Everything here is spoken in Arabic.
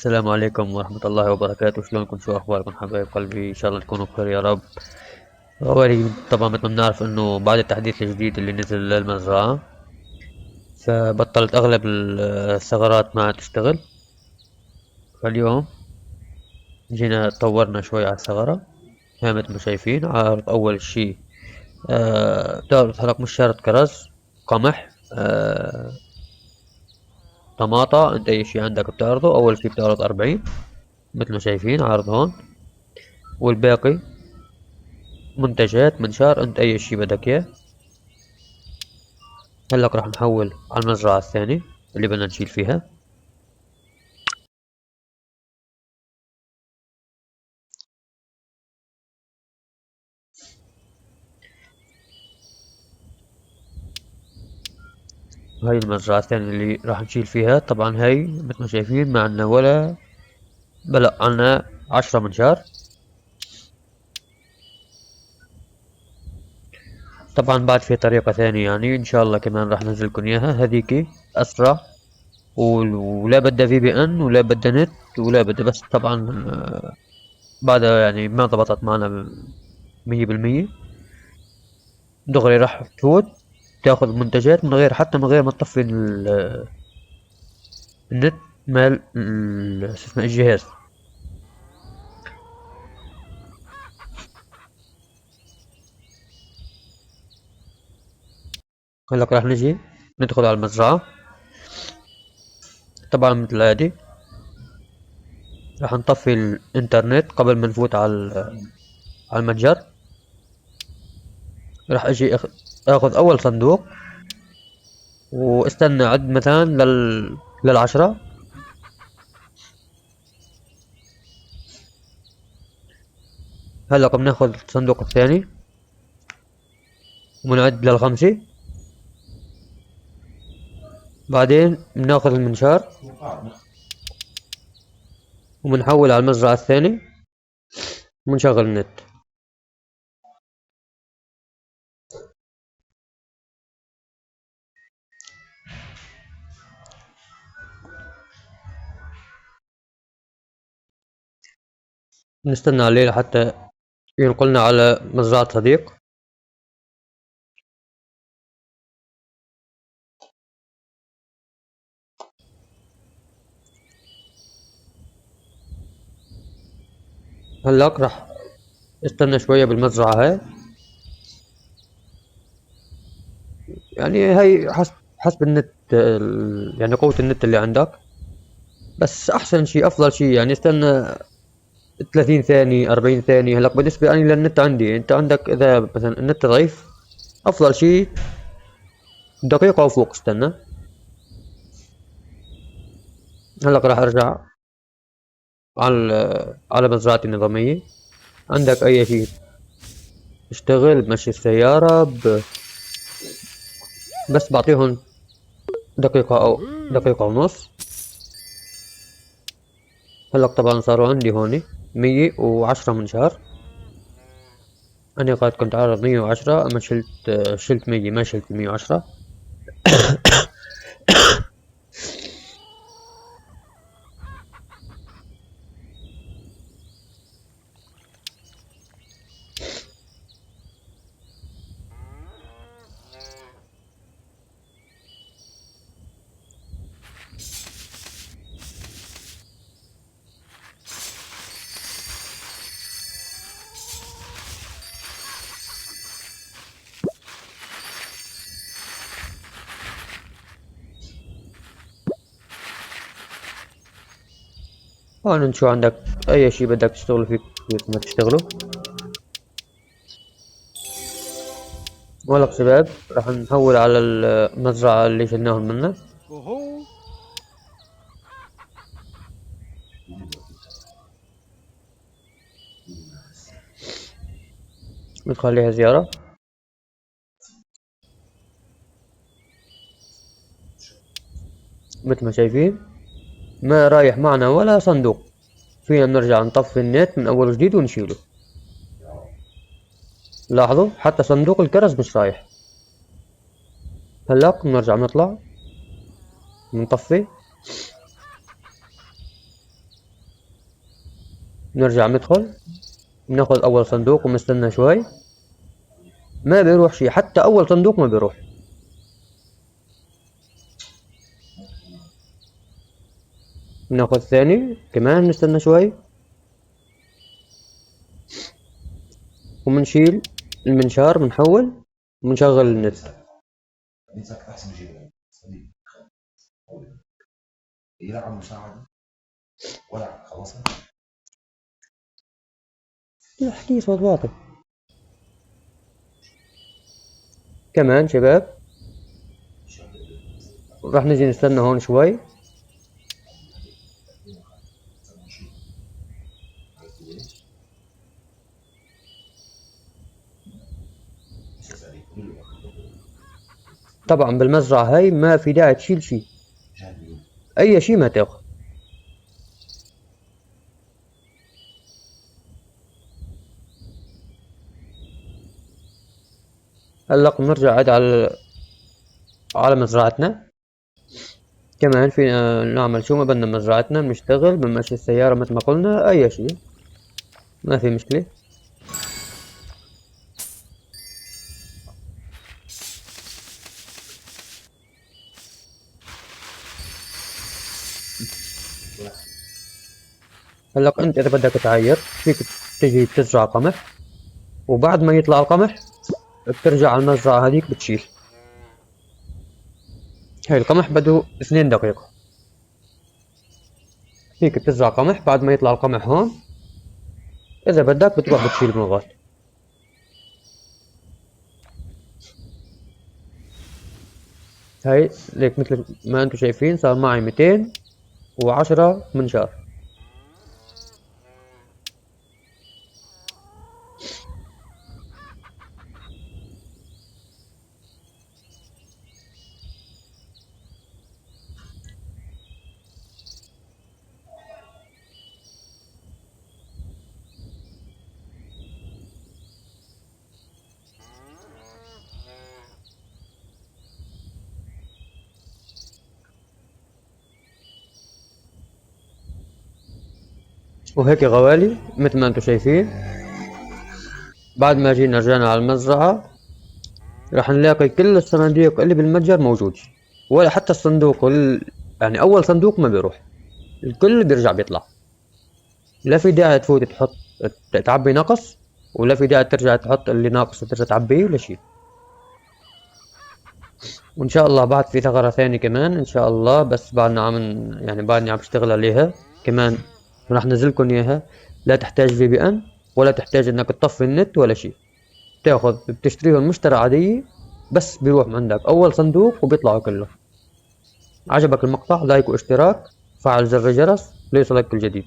السلام عليكم ورحمة الله وبركاته. شلونكم؟ شو أخباركم حبايب قلبي؟ إن شاء الله تكونوا بخير يا رب. أولي طبعا مثل ما بنعرف إنه بعد التحديث الجديد اللي نزل للمزرعة فبطلت أغلب الثغرات ما تشتغل. فاليوم جينا طورنا شوي على الثغرة. هي مثل ما شايفين عارض أول شي بتعرض هلق مش شرط كرز، قمح، طماطة. انت اي شي عندك بتعرضه. اول شي بتعرض 40 مثل ما شايفين عارض هون، والباقي منتجات منشار انت اي شي بدك اياه. هلق راح نحول على المزرعة الثانية اللي بدنا نشيل فيها. هاي المزرعة الثانية اللي راح نشيل فيها. طبعا هاي مثل ما شايفين ما عنا ولا بلا، عنا 10 منشار. طبعا بعد في طريقة ثانية يعني ان شاء الله كمان راح ننزلكم اياها، هذيك اسرع ولا بدها في بي ان ولا بدها نت ولا بدها، بس طبعا بعدها يعني ما ضبطت معنا 100%. دغري راح تفوت تاخذ منتجات من غير، حتى من غير ما تطفي النت مال شو اسمه الجهاز. هلا راح نجي ندخل على المزرعة. طبعا مثل العادي راح نطفي الانترنت قبل ما نفوت على المتجر. راح اجي اخذ اول صندوق واستنى عد مثلا للعشرة. هلا بناخذ الصندوق الثاني وبنعد للخمسة. بعدين بناخذ المنشار وبنحول على المزرعة الثانية وبنشغل النت. نستنى عليه لحتى ينقلنا على مزرعة صديق. هلاك راح استنى شوية بالمزرعة هاي. يعني هاي حسب النت يعني قوة النت اللي عندك. بس أحسن شي أفضل شي يعني استنى 30 ثانية 40 ثانية. هلاك بالنسبة أنا للنت عندي، أنت عندك إذا مثلا النت ضعيف أفضل شي دقيقة وفوق استنى. هلاك راح أرجع على مزرعتي النظامية. عندك أي شي اشتغل بمشي السيارة بس بعطيهم دقيقة أو دقيقة ونص. هلا طبعا صاروا عندي هوني 110 منشار. أنا قد كنت عارض 110، أما شلت 100 ما شلت 110. هون شو عندك أي شي بدك تشتغل فيك ما تشتغله. ولك شباب راح نحول على المزرعة اللي شلناهم منها. ندخل عليها زيارة. مثل ما شايفين ما رايح معنا ولا صندوق. فينا نرجع نطفي النت من أول وجديد ونشيله. لاحظوا حتى صندوق الكرز مش رايح. هلا بنرجع نطلع نطفي. نرجع ندخل، ناخذ اول صندوق ونستنى شوي. ما بيروح شي، حتى اول صندوق ما بيروح. ناخذ ثاني كمان، نستنى شوي ومنشيل المنشار، منحول ومنشغل النت. يلعب مساعدة ولا خلاص؟ احكي صوت واطي. كمان شباب راح نجي نستنى هون شوي. طبعا بالمزرعة هاي ما في داعي تشيل شي، اي شي ما تاخذ. هلا بنرجع عاد على مزرعتنا. كمان فينا نعمل شو ما بدنا مزرعتنا، بنشتغل بنمشي السيارة مثل ما قلنا، اي شي ما في مشكلة. هلا انت اذا بدك تعاير فيك تجي تزرع قمح، وبعد ما يطلع القمح بترجع على المزرعة هذيك بتشيل. هاي القمح بده 2 دقيقة. فيك بتزرع قمح، بعد ما يطلع القمح هون اذا بدك بتروح بتشيل بالغاد. هاي ليك مثل ما انتم شايفين صار معي 210 منشار. وهيك يا غوالي مثل ما انتم شايفين، بعد ما جينا رجعنا على المزرعة راح نلاقي كل الصناديق اللي بالمتجر موجود، ولا حتى الصندوق يعني اول صندوق ما بيروح، الكل بيرجع بيطلع. لا في داعي تفوت تحط تعبي نقص، ولا في داعي ترجع تحط اللي ناقص وترجع تعبيه ولا شيء. وان شاء الله بعد في ثغرة ثانية كمان ان شاء الله، بس بعدنا يعني بعدني عم بشتغل عليها كمان، راح نزلكم اياها. لا تحتاج في بي ان، ولا تحتاج انك تطفي النت ولا شيء. بتشتريهم مشترى عادية، بس بيروح من عندك اول صندوق وبيطلعوا كله. عجبك المقطع لايك واشتراك، فعل زر الجرس ليصلك كل جديد.